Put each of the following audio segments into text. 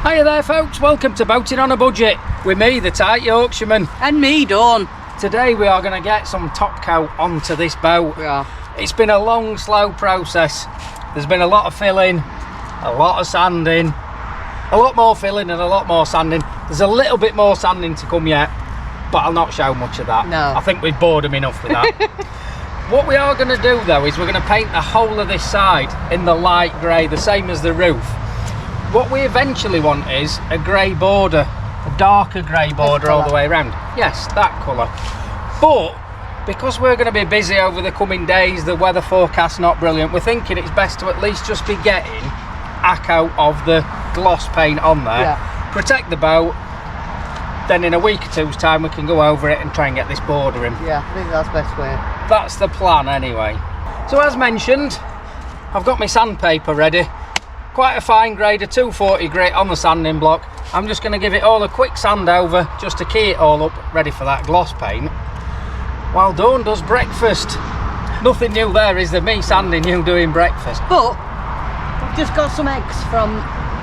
Hiya there folks, welcome to Boating on a Budget with me, the tight Yorkshireman. And me, Dawn. Today we are going to get some top coat onto this boat. We are. It's been a long, slow process. There's been a lot of filling, a lot of sanding, a lot more filling and a lot more sanding. There's a little bit more sanding to come yet, but I'll not show much of that. No. I think we've bored them enough with that. What we are going to do though is we're going to paint the whole of this side in the light grey, the same as the roof. What we eventually want is a grey border, a darker grey border all the way around. Yes, that colour. But because we're going to be busy over the coming days, the weather forecast's not brilliant, we're thinking it's best to at least just be getting a coat of the gloss paint on there. Yeah. Protect the boat, then in a week or two's time we can go over it and try and get this border in. Yeah, I think that's the best way. That's the plan anyway. So as mentioned, I've got my sandpaper ready. Quite a fine grade of 240 grit on the sanding block. I'm just going to give it all a quick sand over just to key it all up, ready for that gloss paint, while Dawn does breakfast. Nothing new there, is there? Me sanding, you doing breakfast. But we've just got some eggs from,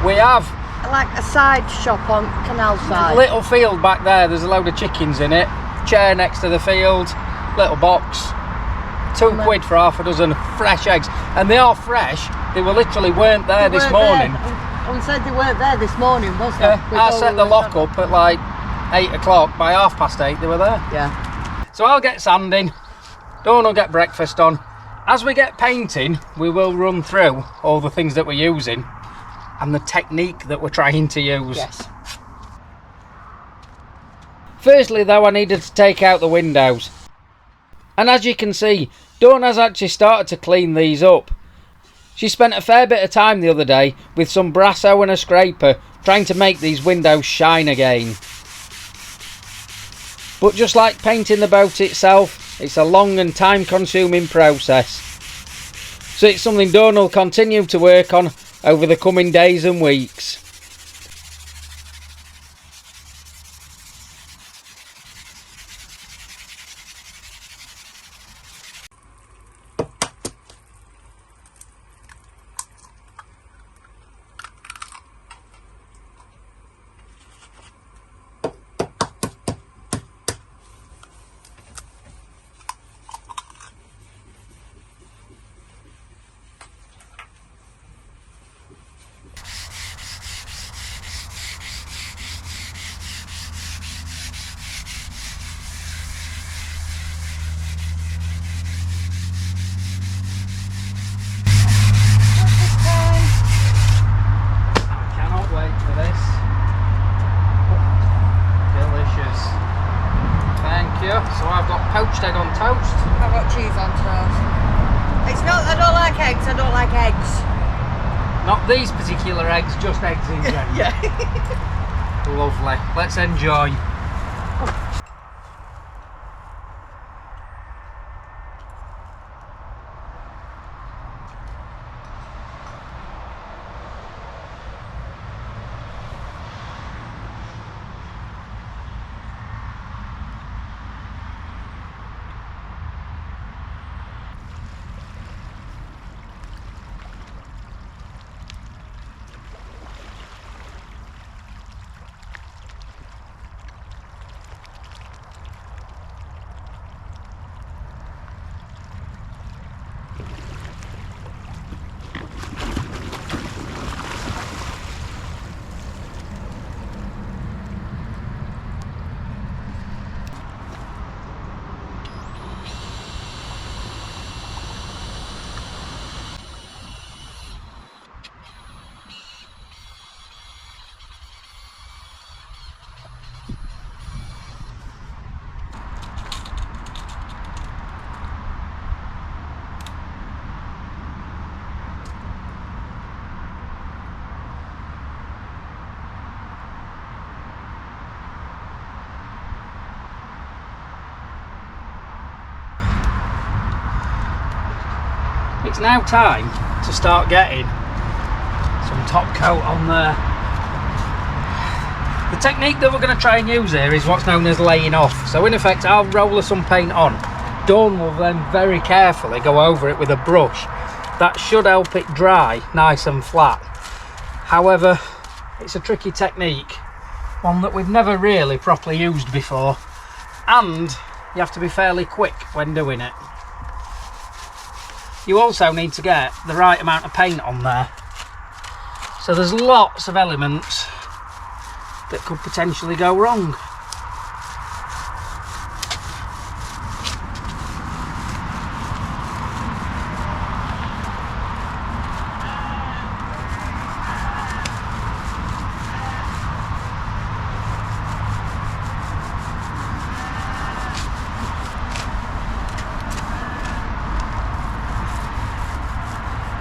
we have, like a side shop on Canalside. Little field back there, there's a load of chickens in it. Chair next to the field, little box. £2 for half a dozen fresh eggs, and they are fresh. They weren't there this morning. I said they weren't there this morning, was they? Yeah, I set the lock up at like 8 o'clock. By 8:30 they were there. Yeah. So I'll get sanding, Dawn will get breakfast on. As we get painting, we will run through all the things that we're using and the technique that we're trying to use. Yes. Firstly though, I needed to take out the windows. And as you can see, Dawn has actually started to clean these up. She spent a fair bit of time the other day with some Brasso and a scraper trying to make these windows shine again. But just like painting the boat itself, it's a long and time consuming process. So it's something Dawn will continue to work on over the coming days and weeks. So I've got poached egg on toast. I've got cheese on toast. It's not, I don't like eggs, I don't like eggs. Not these particular eggs, just eggs in general. Yeah. Lovely. Let's enjoy. It's now time to start getting some top coat on there. The technique that we're going to try and use here is what's known as laying off. So in effect, I'll roller some paint on. Dawn will then very carefully go over it with a brush. That should help it dry nice and flat. However, It's a tricky technique, one that we've never really properly used before, and you have to be fairly quick when doing it. You also need to get the right amount of paint on there. So there's lots of elements that could potentially go wrong.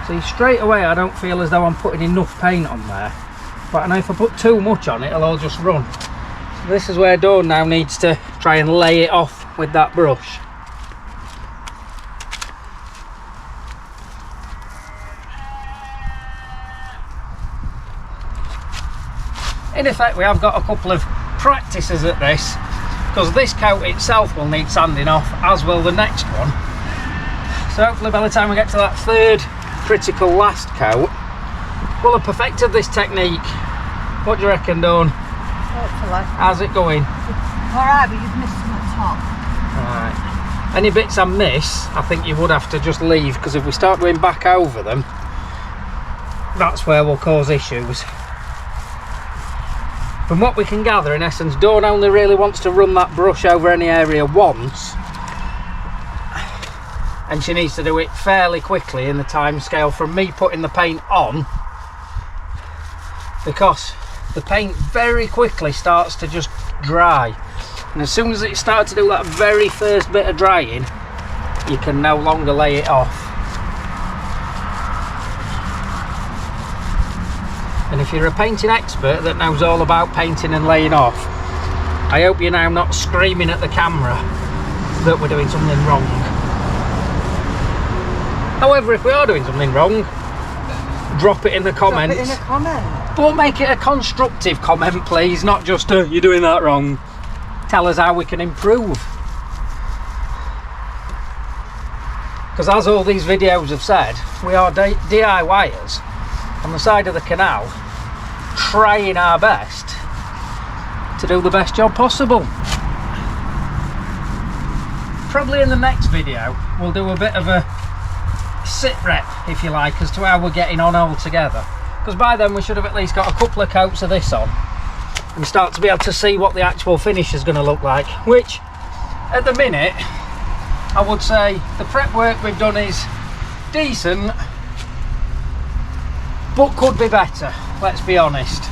See, straight away I don't feel as though I'm putting enough paint on there, but I know if I put too much on it, it'll all just run. So this is where Dawn now needs to try and lay it off with that brush. In effect, we have got a couple of practices at this, because this coat itself will need sanding off, as will the next one. So hopefully by the time we get to that third critical last coat, we'll have perfected this technique. What do you reckon, Dawn? Hopefully. How's it going? Alright, but you've missed some at the top. Alright. Any bits I miss, I think you would have to just leave, because if we start going back over them, that's where we'll cause issues. From what we can gather, in essence, Dawn only really wants to run that brush over any area once, and she needs to do it fairly quickly in the time scale from me putting the paint on, because the paint very quickly starts to just dry, and as soon as it starts to do that very first bit of drying, you can no longer lay it off. And if you're a painting expert that knows all about painting and laying off, I hope you're now not screaming at the camera that we're doing something wrong. However, if we are doing something wrong, drop it in the comments. Drop it in a comment. But make it a constructive comment, please, not just you're doing that wrong. Tell us how we can improve. Because as all these videos have said, we are DIYers on the side of the canal, trying our best to do the best job possible. Probably in the next video, we'll do a bit of a sit rep, if you like, as to how we're getting on all together, because by then we should have at least got a couple of coats of this on and start to be able to see what the actual finish is going to look like, which at the minute I would say the prep work we've done is decent, but could be better. Let's be honest,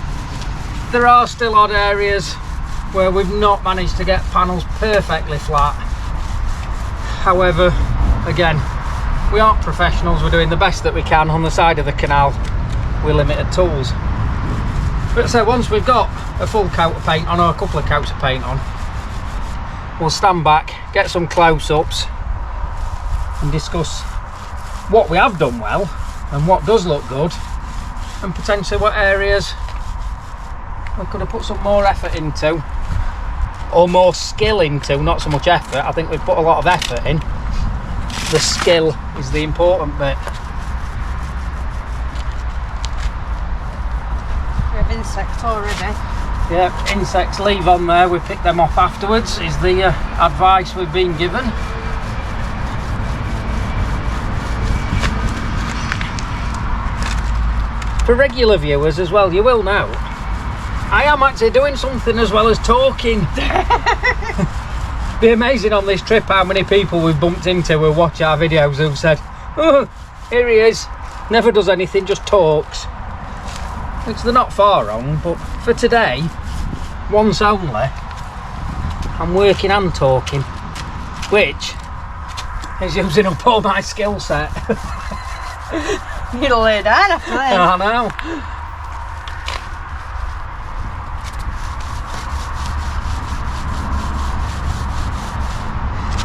there are still odd areas where we've not managed to get panels perfectly flat. However, again, we aren't professionals, we're doing the best that we can on the side of the canal with limited tools. But so once we've got a full coat of paint on, or a couple of coats of paint on, we'll stand back, get some close-ups and discuss what we have done well and what does look good, and potentially what areas we could have put some more effort into, or more skill into. Not so much effort, I think we've put a lot of effort in. The skill is the important bit. We have insects already. Yeah, insects leave on there, we pick them off afterwards, is the advice we've been given. For regular viewers as well, you will know I am actually doing something as well as talking. Be amazing on this trip how many people we've bumped into who watch our videos who've said, oh, here he is, never does anything, just talks. Which they're not far wrong, but for today, once only, I'm working and talking, which is using up all my skill set. You'll lay down after this. I know.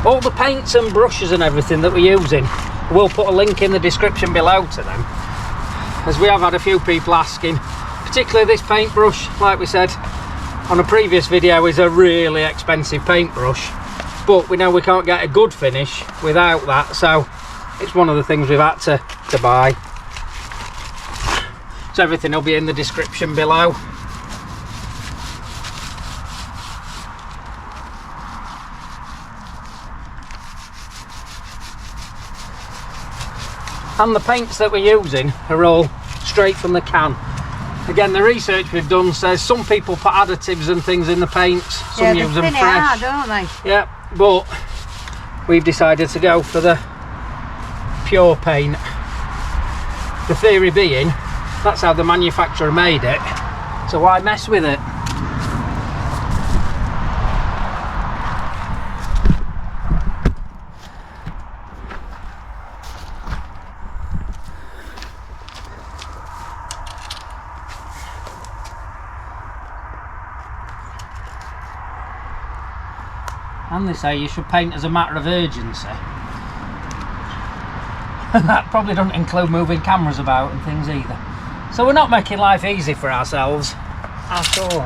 All the paints and brushes and everything that we're using, we'll put a link in the description below to them, as we have had a few people asking. Particularly this paintbrush, like we said on a previous video, is a really expensive paintbrush, but we know we can't get a good finish without that, so it's one of the things we've had to buy. So everything will be in the description below. And the paints that we're using are all straight from the can. Again, the research we've done says some people put additives and things in the paints, some use them fresh. Don't they? Yeah, but we've decided to go for the pure paint. The theory being, that's how the manufacturer made it, so why mess with it? And they say you should paint as a matter of urgency. And that probably doesn't include moving cameras about and things either. So we're not making life easy for ourselves at all.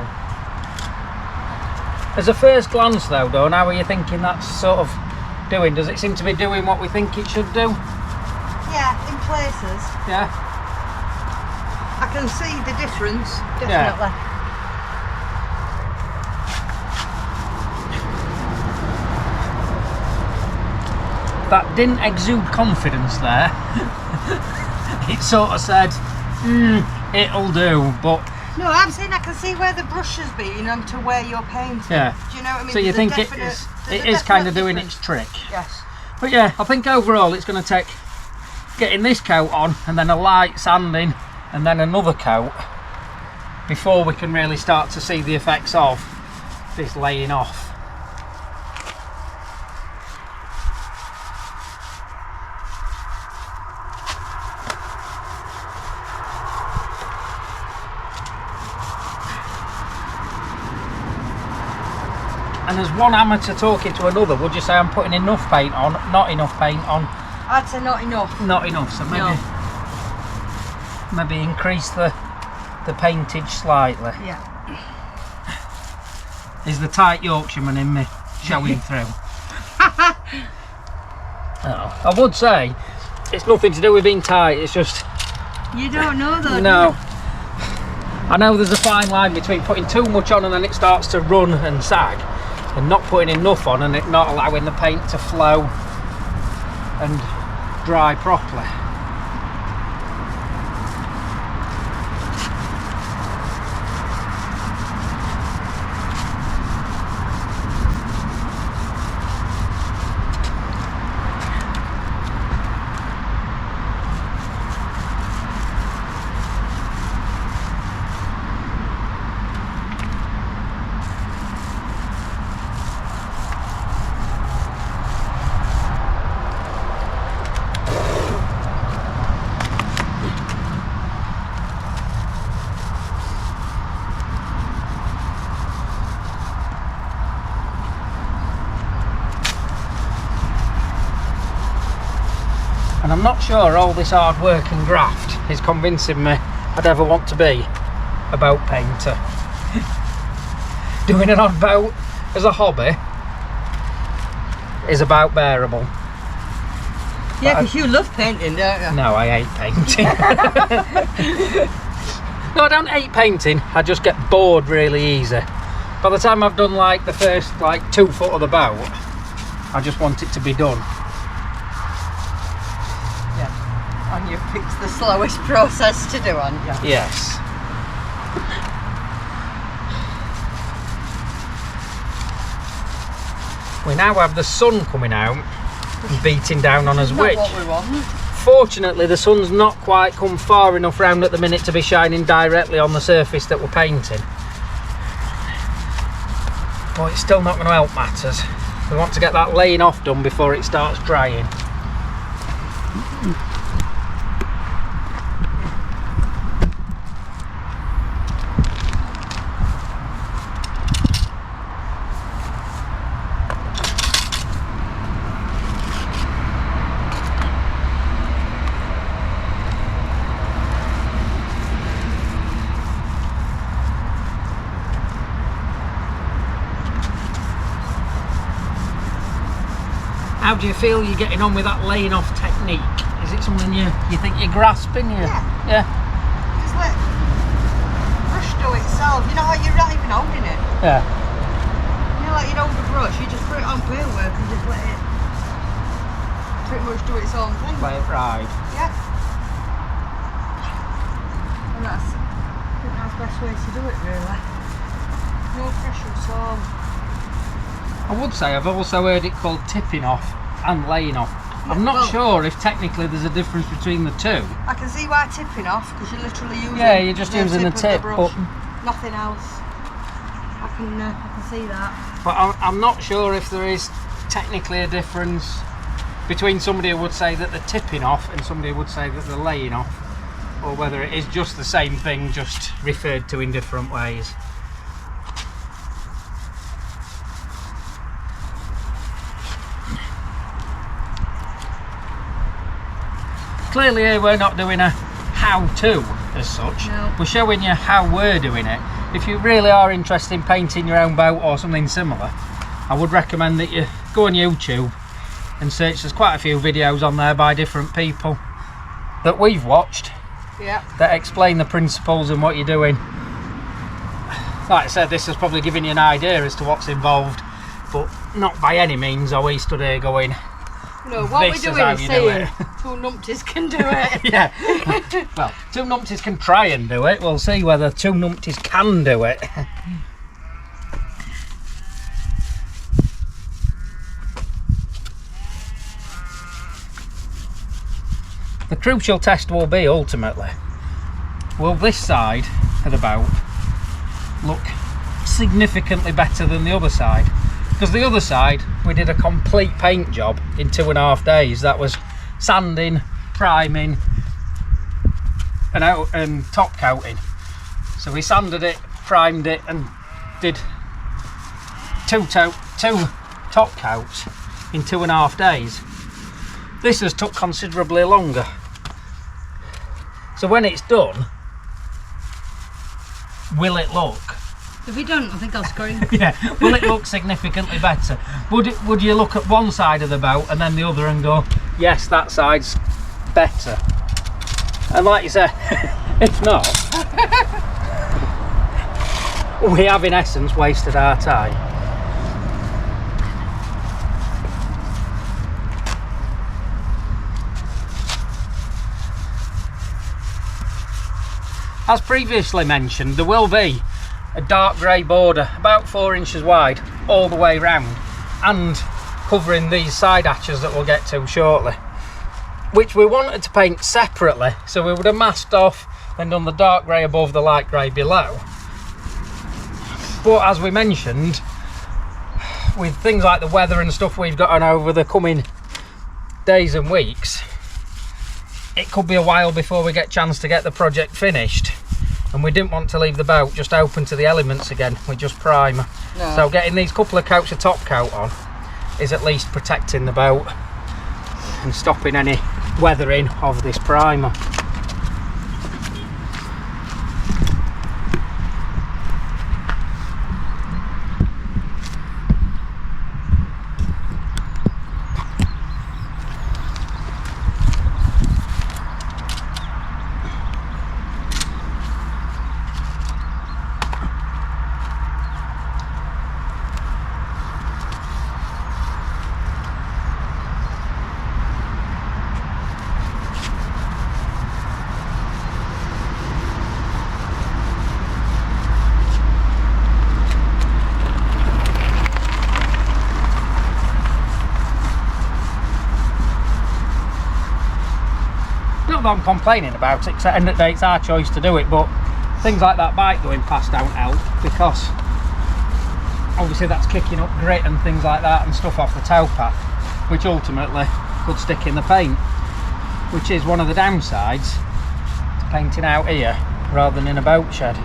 As a first glance though, Dawn, how are you thinking that's sort of doing? Does it seem to be doing what we think it should do? Yeah, in places. Yeah. I can see the difference, definitely. Yeah. That didn't exude confidence there. It sort of said, it'll do, but... No, I'm saying I can see where the brush has been and to where you're painting. Yeah. Do you know what I mean? So you think it is kind of doing its trick? Yes. But yeah, I think overall it's going to take getting this coat on and then a light sanding and then another coat before we can really start to see the effects of this laying off. And as one amateur talking to another, would you say I'm putting enough paint on, not enough paint on? I'd say not enough. Not enough, so maybe increase the paintage slightly. Yeah. Is the tight Yorkshireman in me showing through? Oh, I would say it's nothing to do with being tight, it's just... You don't know though. No. I know there's a fine line between putting too much on and then it starts to run and sag, and not putting enough on and it not allowing the paint to flow and dry properly. And I'm not sure all this hard work and graft is convincing me I'd ever want to be a boat painter. Doing an odd boat as a hobby is about bearable. Yeah, because you love painting, don't you? No, I hate painting. No, I don't hate painting, I just get bored really easy. By the time I've done like the first 2 foot of the boat, I just want it to be done. And you've picked the slowest process to do, haven't you? Yes. We now have the sun coming out and beating down on us, Not which what we want. fortunately the sun's not quite come far enough round at the minute to be shining directly on the surface that we're painting. But it's still not going to help matters. We want to get that laying off done before it starts drying. How do you feel you're getting on with that laying off technique? Is it something you think you're grasping? Yeah. Just let brush do itself. You know how you're not even holding it. Yeah. You know, like you hold the brush, you just put it on paintwork and just let it pretty much do its own thing. Play it right. Yeah. And I think that's the best way to do it, really. No pressure at all. I would say I've also heard it called tipping off and laying off. I'm not sure if technically there's a difference between the two. I can see why tipping off, because you're literally using you're just using the tip, but nothing else. I can see that. But I'm not sure if there is technically a difference between somebody who would say that they're tipping off and somebody who would say that they're laying off, or whether it is just the same thing, just referred to in different ways. Clearly here we're not doing a how-to as such. No. We're showing you how we're doing it. If you really are interested in painting your own boat or something similar, I would recommend that you go on YouTube and search. There's quite a few videos on there by different people that we've watched that explain the principles and what you're doing. Like I said, this has probably given you an idea as to what's involved, but not by any means are we stood here going, no, what we're doing is saying two numpties can do it. yeah. Well, two numpties can try and do it. We'll see whether two numpties can do it. The crucial test will be ultimately, will this side of the boat look significantly better than the other side? Because the other side we did a complete paint job in 2.5 days. That was sanding, priming and top coating. So we sanded it, primed it and did two top coats in 2.5 days. This has took considerably longer. So when it's done, will it look? If you don't, I think I'll scream. Yeah, will it look significantly better? Would you look at one side of the boat and then the other and go, yes, that side's better? And like you said, if not, we have in essence wasted our time. As previously mentioned, there will be a dark grey border about 4 inches wide all the way round and covering these side hatches that we'll get to shortly, which we wanted to paint separately. So we would have masked off, then done the dark grey above, the light grey below. But as we mentioned, with things like the weather and stuff we've got on over the coming days and weeks, it could be a while before we get a chance to get the project finished, and we didn't want to leave the boat just open to the elements again with just primer. No. So getting these couple of coats of top coat on is at least protecting the boat and stopping any weathering of this primer. Not that I'm complaining about it, because at the end of the day it's our choice to do it, but things like that bike going past don't help, because obviously that's kicking up grit and things like that and stuff off the towpath, which ultimately could stick in the paint, which is one of the downsides to painting out here rather than in a boat shed.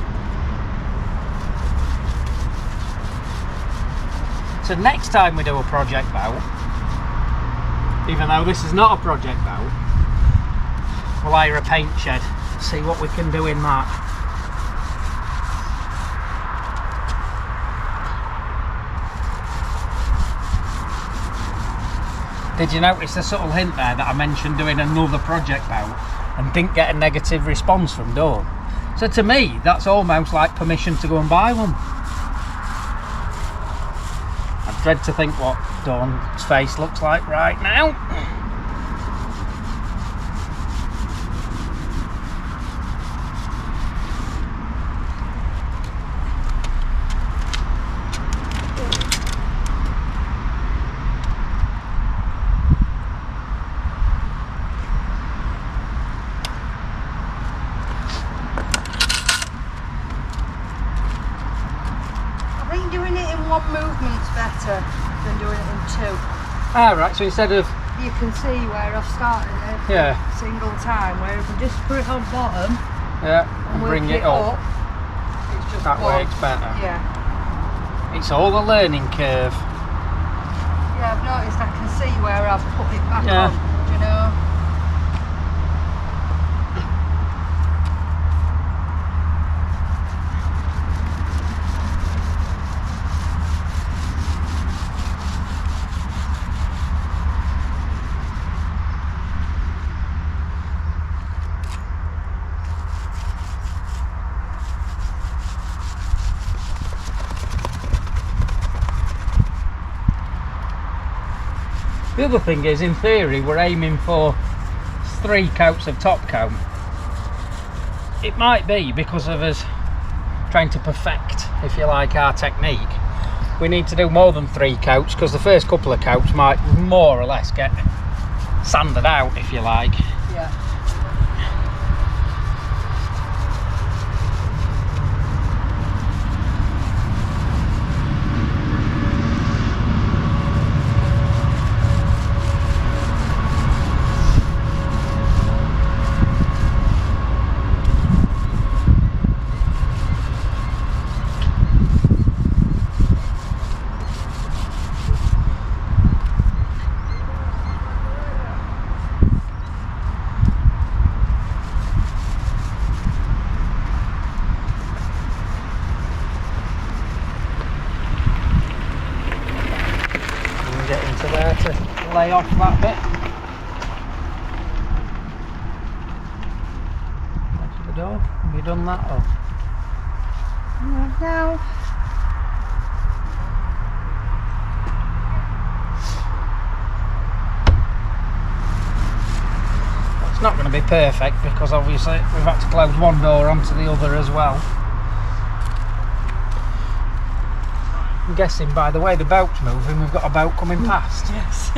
So next time we do a project boat, even though this is not a project boat, we'll hire a paint shed, see what we can do in that. Did you notice the subtle hint there that I mentioned doing another project boat and didn't get a negative response from Dawn? So to me, that's almost like permission to go and buy one. I dread to think what Dawn's face looks like right now. one movement's better than doing it in two. Ah, right, so instead of... You can see where I've started every single time, where if I just put it on bottom and bring it up, it's just that one. way it's better. Yeah. It's all a learning curve. Yeah, I've noticed I can see where I've put it back on, you know. The other thing is, in theory, we're aiming for 3 coats of top coat. It might be because of us trying to perfect, if you like, our technique. We need to do more than 3 coats because the first couple of coats might more or less get sanded out, if you like. Yeah. Get into there to lay off that bit. Off the door. Have you done that off? No. It's not going to be perfect because obviously we've had to close one door onto the other as well. I'm guessing by the way the boat's moving, we've got a boat coming past. Yes.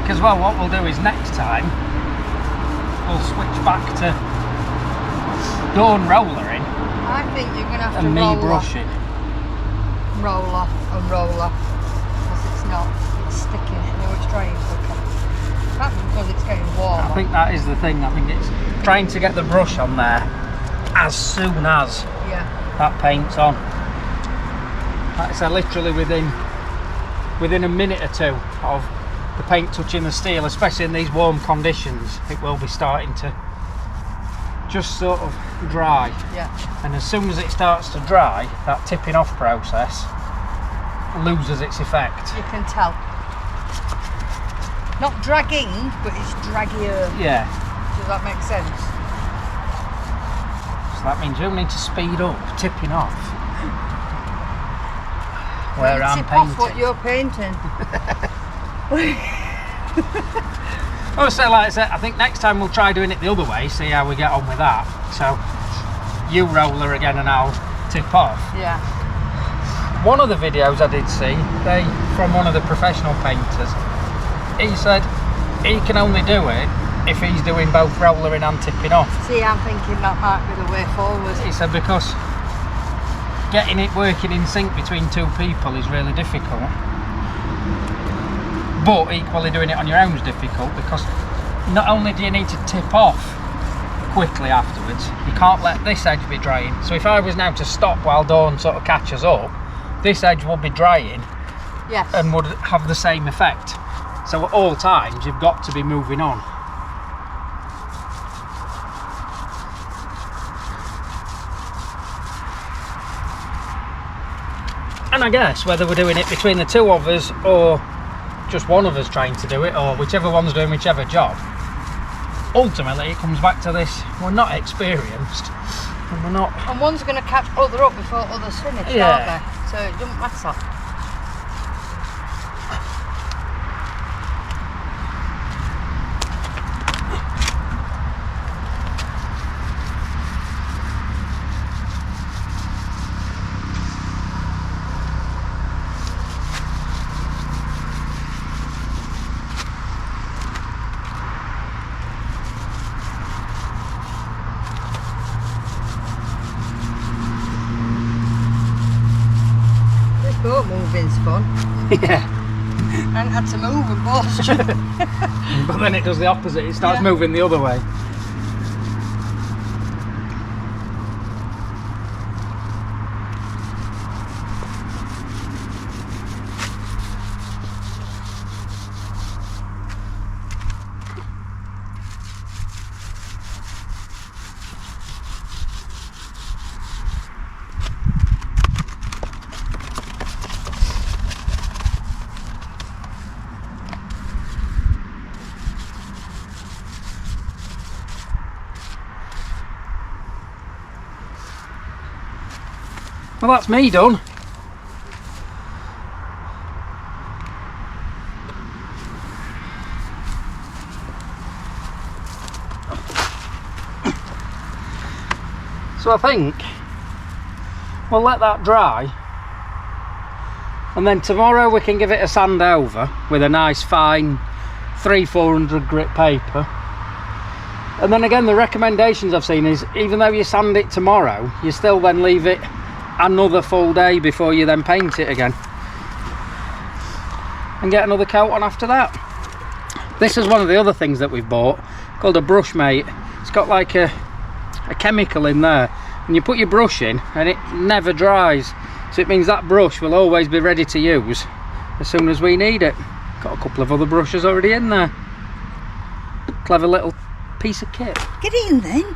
As well, what we'll do is next time we'll switch back to dawn rollering I think you're going to have to and me roll brushing. Roll off and roll off because it's sticking, you know, it's drying quicker. That's because it's getting warm. I think that is the thing. I think it's trying to get the brush on there as soon as that paint's on. Like I said, literally within a minute or two of the paint touching the steel, especially in these warm conditions, it will be starting to just sort of dry. Yeah. And as soon as it starts to dry, that tipping off process loses its effect. You can tell. Not dragging, but it's draggier. Yeah. Does that make sense? So that means you'll need to speed up tipping off. Where I'm tip painting. off what you're painting. Also, like I said, I think next time we'll try doing it the other way, see how we get on with that. So you roller again and I'll tip off. Yeah. One of the videos I did see, from one of the professional painters, he said he can only do it if he's doing both rollering and tipping off. See, I'm thinking that might be the way forward. He said because getting it working in sync between 2 people is really difficult. But equally doing it on your own is difficult because not only do you need to tip off quickly afterwards, you can't let this edge be drying. So if I was now to stop while dawn sort of catches up, this edge will be drying Yes. and would have the same effect. So at all times you've got to be moving on. And I guess whether we're doing it between the two of us or just one of us trying to do it, or whichever one's doing whichever job, ultimately it comes back to this: we're not experienced, and we're not. And one's going to catch other up before others finish, Yeah. aren't they? So it doesn't matter. Boat moving's fun. Yeah. And had to move and both. But then it does the opposite, it starts Yeah. moving the other way. Well, that's me done. So I think we'll let that dry, and then tomorrow we can give it a sand over with a nice fine 300-400 grit paper. And then again, the recommendations I've seen is, even though you sand it tomorrow, you still then leave it another full day before you then paint it again, and get another coat on after that. This is one of the other things that we've bought, called a brush mate. It's got like a chemical in there, and you put your brush in and it never dries, so it means that brush will always be ready to use as soon as we need it. Got a couple of other brushes already in there. Clever little piece of kit. Get in then.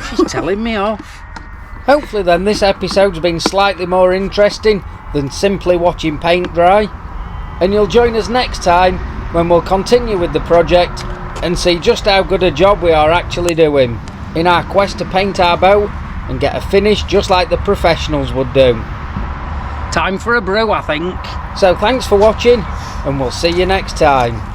She's telling me off. Hopefully then this episode's been slightly more interesting than simply watching paint dry, and you'll join us next time when we'll continue with the project and see just how good a job we are actually doing in our quest to paint our boat and get a finish just like the professionals would do. Time for a brew, I think. So thanks for watching, and we'll see you next time.